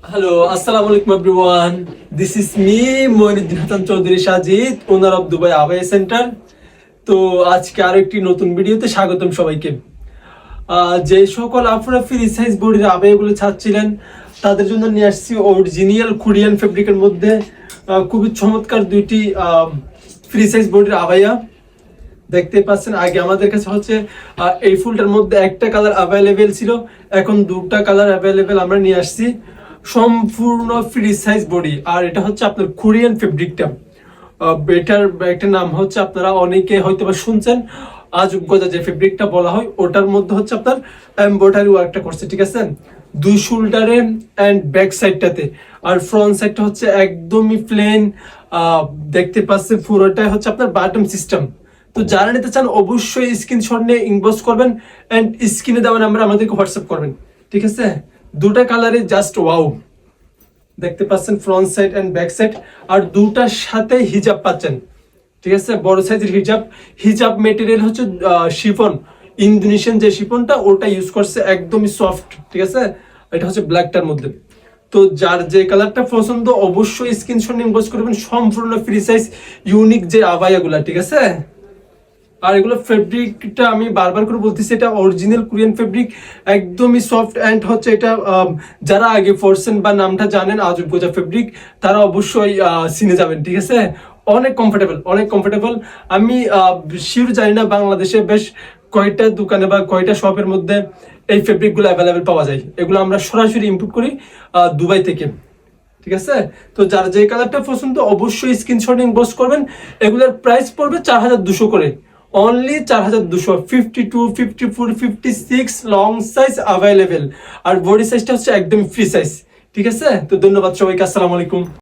Hello, Assalamu alaikum everyone. This is me, Moinuddin Hasan Chaudhary Sajid, owner of Dubai Abaya Center. তো আজকে আরো একটি নতুন ভিডিওতে স্বাগতম সবাইকে। যে সকল আপনারা ফ্রি সাইজ বডির আবায়াগুলো চাচ্ছিলেন তাদের জন্য নিয়ে আসছি অরিজিনাল কোরিয়ান ফেব্রিকের মধ্যে খুবই চমৎকার দুইটি ফ্রি সাইজ বডির আবায়া দেখতে পাচ্ছেন। আগে আমাদের কাছে হচ্ছে এই ফুলটার মধ্যে একটা কালার অ্যাভেলেবেল ছিল, এখন দুটো কালার অ্যাভেলেবেল আমরা নিয়ে আসছি। সম্পূর্ণ ফ্রি সাইজ বডি, আর এটা হচ্ছে আপনার কোরিয়ান ফেব্রিকটা। এটার একটা নাম হচ্ছে, আপনারা অনেকে হয়তো বা শুনছেন, আজব গজা যে ফেব্রিকটা বলা হয়, ওটার মধ্যে হচ্ছে আপনার এমব্রয়ডারি ওয়ার্কটা করছে, ঠিক আছে, দুই শোল্ডারে এন্ড ব্যাক সাইডটাতে। আর ফ্রন্ট সাইডটা হচ্ছে একদমই প্লেন দেখতে পাচ্ছেন, পুরোটাই হচ্ছে আপনার বাটম সিস্টেম। তো যারা নিতে চান অবশ্যই স্ক্রিনশট নিয়ে ইনবক্স করবেন এন্ড স্ক্রিনে দেওয়া নাম্বারে আমাদেরকে হোয়াটসঅ্যাপ করবেন, ঠিক আছে। দুটা কালারে জাস্ট ওয়াও দেখতে পাচ্ছেন, front side and back side. আর দুটার সাথে হিজাব পাচ্ছেন, ঠিক আছে, বড় সাইজের হিজাব মেটেরিয়াল হচ্ছে শিফন, ইন্দোনেশিয়ান যে শিফনটা ওটা ইউজ করছে, একদমই সফট, ঠিক আছে। এটা হচ্ছে ব্ল্যাকটার মধ্যে। তো যার যে কালারটা পছন্দ অবশ্যই স্ক্রিনশট নিয়ে ইনবক্স করবেন। সম্পূর্ণ ফ্রি সাইজ ইউনিক যে আবায়াগুলা, ঠিক আছে। আর এগুলো ফেব্রিকটা আমি বারবার করে বলতেছি, এটা অরিজিনাল কোরিয়ান ফেব্রিক, একদমই সফট অ্যান্ড হচ্ছে এটা যারা আগে পড়ছেন বা নামটা জানেন আজব গোজা ফেব্রিক, তারা অবশ্যই চিনে যাবেন, ঠিক আছে। অনেক কমফোর্টেবল। আমি শিওর জানি না বাংলাদেশে বেশ কয়টা দোকানে বা কয়টা শপের মধ্যে এই ফেব্রিকগুলো অ্যাভেলেবেল পাওয়া যায়। এগুলো আমরা সরাসরি ইম্পোর্ট করি দুবাই থেকে, ঠিক আছে। তো যার যে কালারটা পছন্দ অবশ্যই স্ক্রিনশট ইনবক্স করবেন। এগুলোর প্রাইস পড়বে 4200 করে, অনলি 4200। 52, 54, 56 লং সাইজ অ্যাভেলেবেল, আর বডি সাইজটা হচ্ছে একদম ফ্রি সাইজ, ঠিক আছে। তো ধন্যবাদ সবাইকে, আসসালামু আলাইকুম।